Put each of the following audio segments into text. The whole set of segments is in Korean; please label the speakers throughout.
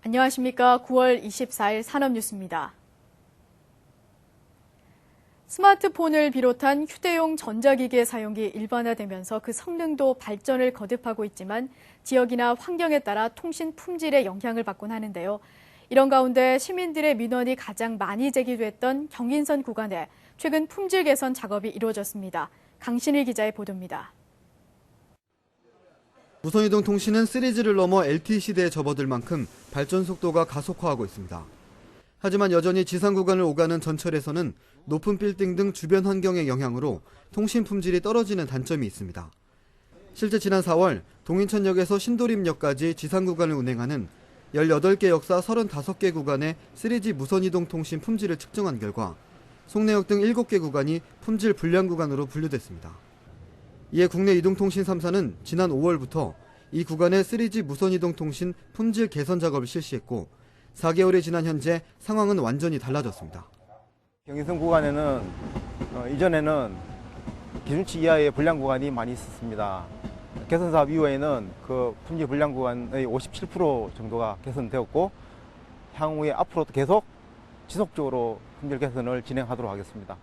Speaker 1: 안녕하십니까. 9월 24일 산업뉴스입니다. 스마트폰을 비롯한 휴대용 전자기기의 사용이 일반화되면서 그 성능도 발전을 거듭하고 있지만 지역이나 환경에 따라 통신 품질에 영향을 받곤 하는데요. 이런 가운데 시민들의 민원이 가장 많이 제기됐던 경인선 구간에 최근 품질 개선 작업이 이루어졌습니다. 강신일 기자의 보도입니다.
Speaker 2: 무선이동 통신은 3G를 넘어 LTE 시대에 접어들 만큼 발전 속도가 가속화하고 있습니다. 하지만 여전히 지상 구간을 오가는 전철에서는 높은 빌딩 등 주변 환경의 영향으로 통신 품질이 떨어지는 단점이 있습니다. 실제 지난 4월 동인천역에서 신도림역까지 지상 구간을 운행하는 18개 역사 35개 구간의 3G 무선이동 통신 품질을 측정한 결과 송내역 등 7개 구간이 품질 불량 구간으로 분류됐습니다. 이에 국내 이동통신 3사는 지난 5월부터 이 구간의 3G 무선이동통신 품질 개선 작업을 실시했고 4개월이 지난 현재 상황은 완전히 달라졌습니다.
Speaker 3: 경인선 구간에는 이전에는 기준치 이하의 불량 구간이 많이 있었습니다. 개선 사업 이후에는 그 품질 불량 구간의 57% 정도가 개선되었고 향후에 앞으로도 계속 지속적으로 품질 개선을 진행하도록 하겠습니다.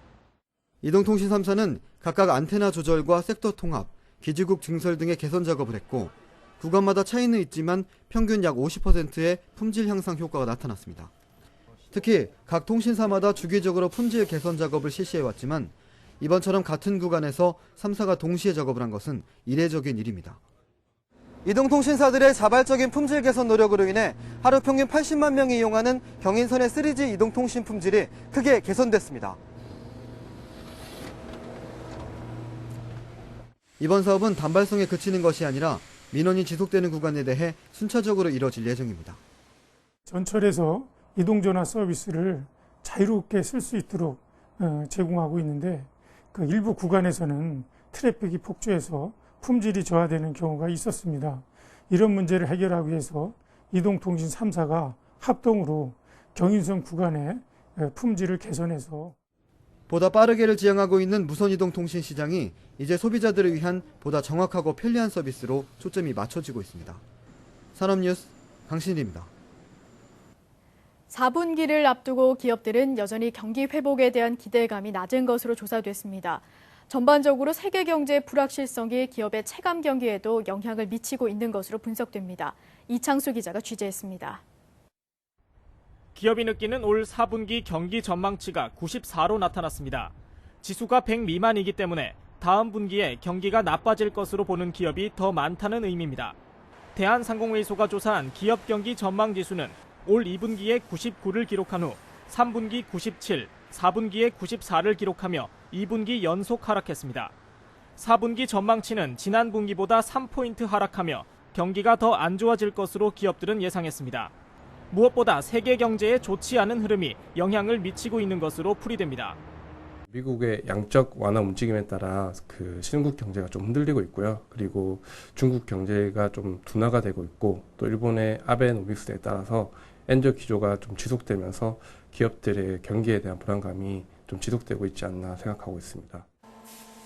Speaker 2: 이동통신 3사는 각각 안테나 조절과 섹터 통합, 기지국 증설 등의 개선 작업을 했고 구간마다 차이는 있지만 평균 약 50%의 품질 향상 효과가 나타났습니다. 특히 각 통신사마다 주기적으로 품질 개선 작업을 실시해왔지만 이번처럼 같은 구간에서 3사가 동시에 작업을 한 것은 이례적인 일입니다. 이동통신사들의 자발적인 품질 개선 노력으로 인해 하루 평균 80만 명이 이용하는 경인선의 3G 이동통신 품질이 크게 개선됐습니다. 이번 사업은 단발성에 그치는 것이 아니라 민원이 지속되는 구간에 대해 순차적으로 이뤄질 예정입니다.
Speaker 4: 전철에서 이동전화 서비스를 자유롭게 쓸 수 있도록 제공하고 있는데 그 일부 구간에서는 트래픽이 폭주해서 품질이 저하되는 경우가 있었습니다. 이런 문제를 해결하기 위해서 이동통신 3사가 합동으로 경인선 구간의 품질을 개선해서
Speaker 2: 보다 빠르게를 지향하고 있는 무선이동통신 시장이 이제 소비자들을 위한 보다 정확하고 편리한 서비스로 초점이 맞춰지고 있습니다. 산업뉴스 강신일입니다.
Speaker 1: 4분기를 앞두고 기업들은 여전히 경기 회복에 대한 기대감이 낮은 것으로 조사됐습니다. 전반적으로 세계 경제의 불확실성이 기업의 체감 경기에도 영향을 미치고 있는 것으로 분석됩니다. 이창수 기자가 취재했습니다.
Speaker 5: 기업이 느끼는 올 4분기 경기 전망치가 94로 나타났습니다. 지수가 100 미만이기 때문에 다음 분기에 경기가 나빠질 것으로 보는 기업이 더 많다는 의미입니다. 대한상공회의소가 조사한 기업 경기 전망 지수는 올 2분기에 99를 기록한 후 3분기 97, 4분기에 94를 기록하며 2분기 연속 하락했습니다. 4분기 전망치는 지난 분기보다 3포인트 하락하며 경기가 더 안 좋아질 것으로 기업들은 예상했습니다. 무엇보다 세계 경제에 좋지 않은 흐름이 영향을 미치고 있는 것으로 풀이됩니다.
Speaker 6: 미국의 양적 완화 움직임에 따라 그 신흥국 경제가 좀 흔들리고 있고요. 그리고 중국 경제가 좀 둔화가 되고 있고 또 일본의 아베노믹스에 따라서 엔저 기조가 좀 지속되면서 기업들의 경기에 대한 불안감이 좀 지속되고 있지 않나 생각하고 있습니다.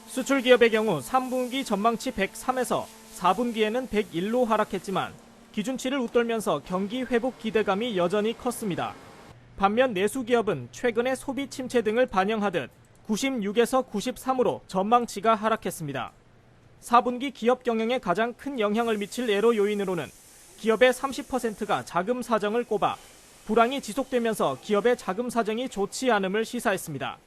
Speaker 5: 수출 기업의 경우 3분기 전망치 103에서 4분기에는 101로 하락했지만 기준치를 웃돌면서 경기 회복 기대감이 여전히 컸습니다. 반면 내수 기업은 최근의 소비 침체 등을 반영하듯 96에서 93으로 전망치가 하락했습니다. 4분기 기업 경영에 가장 큰 영향을 미칠 애로 요인으로는 기업의 30%가 자금 사정을 꼽아 불황이 지속되면서 기업의 자금 사정이 좋지 않음을 시사했습니다.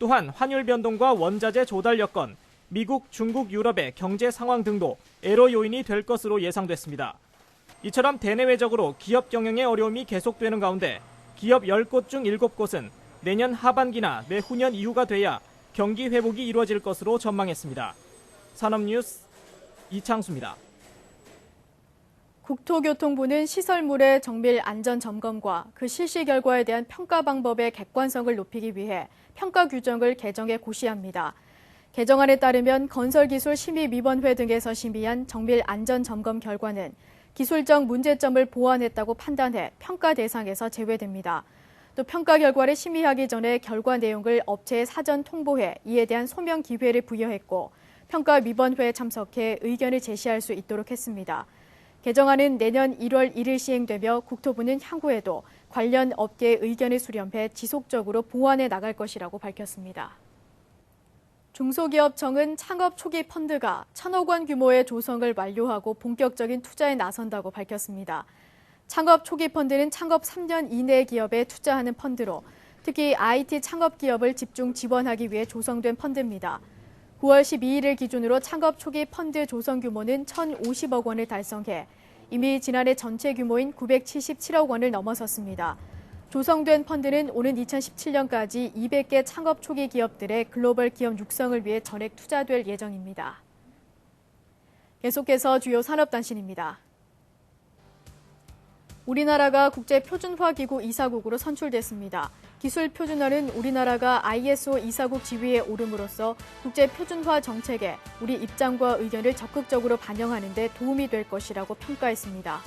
Speaker 5: 또한 환율 변동과 원자재 조달 여건, 미국, 중국, 유럽의 경제 상황 등도 애로 요인이 될 것으로 예상됐습니다. 이처럼 대내외적으로 기업 경영의 어려움이 계속되는 가운데 기업 10곳 중 7곳은 내년 하반기나 내후년 이후가 돼야 경기 회복이 이루어질 것으로 전망했습니다. 산업뉴스 이창수입니다.
Speaker 1: 국토교통부는 시설물의 정밀 안전 점검과 그 실시 결과에 대한 평가 방법의 객관성을 높이기 위해 평가 규정을 개정해 고시합니다. 개정안에 따르면 건설기술심의위원회 등에서 심의한 정밀 안전 점검 결과는 기술적 문제점을 보완했다고 판단해 평가 대상에서 제외됩니다. 또 평가 결과를 심의하기 전에 결과 내용을 업체에 사전 통보해 이에 대한 소명 기회를 부여했고 평가위원회에 참석해 의견을 제시할 수 있도록 했습니다. 개정안은 내년 1월 1일 시행되며 국토부는 향후에도 관련 업계의 의견을 수렴해 지속적으로 보완해 나갈 것이라고 밝혔습니다. 중소기업청은 창업 초기 펀드가 1,000억 원 규모의 조성을 완료하고 본격적인 투자에 나선다고 밝혔습니다. 창업 초기 펀드는 창업 3년 이내 기업에 투자하는 펀드로 특히 IT 창업 기업을 집중 지원하기 위해 조성된 펀드입니다. 9월 12일을 기준으로 창업 초기 펀드 조성 규모는 1,050억 원을 달성해 이미 지난해 전체 규모인 977억 원을 넘어섰습니다. 조성된 펀드는 오는 2017년까지 200개 창업 초기 기업들의 글로벌 기업 육성을 위해 전액 투자될 예정입니다. 계속해서 주요 산업단신입니다. 우리나라가 국제표준화기구 이사국으로 선출됐습니다. 기술표준화는 우리나라가 ISO 이사국 지위에 오름으로써 국제표준화 정책에 우리 입장과 의견을 적극적으로 반영하는 데 도움이 될 것이라고 평가했습니다.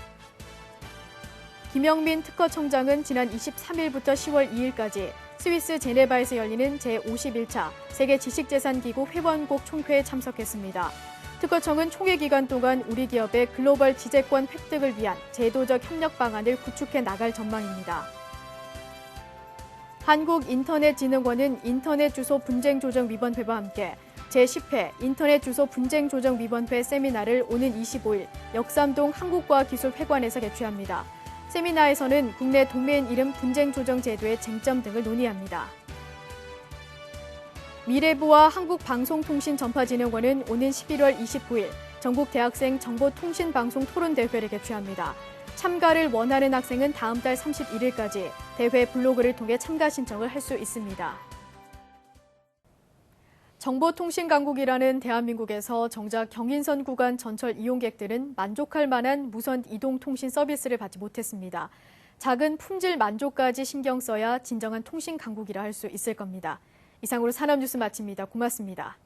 Speaker 1: 김영민 특허청장은 지난 23일부터 10월 2일까지 스위스 제네바에서 열리는 제51차 세계 지식재산기구 회원국 총회에 참석했습니다. 특허청은 총회 기간 동안 우리 기업의 글로벌 지재권 획득을 위한 제도적 협력 방안을 구축해 나갈 전망입니다. 한국인터넷진흥원은 인터넷주소분쟁조정위원회와 함께 제10회 인터넷주소분쟁조정위원회 세미나를 오는 25일 역삼동 한국과학기술회관에서 개최합니다. 세미나에서는 국내 도메인 이름 분쟁조정 제도의 쟁점 등을 논의합니다. 미래부와 한국방송통신전파진흥원은 오는 11월 29일 전국 대학생 정보통신방송 토론대회를 개최합니다. 참가를 원하는 학생은 다음 달 31일까지 대회 블로그를 통해 참가 신청을 할 수 있습니다. 정보통신강국이라는 대한민국에서 정작 경인선 구간 전철 이용객들은 만족할 만한 무선 이동통신 서비스를 받지 못했습니다. 작은 품질 만족까지 신경 써야 진정한 통신강국이라 할 수 있을 겁니다. 이상으로 산업뉴스 마칩니다. 고맙습니다.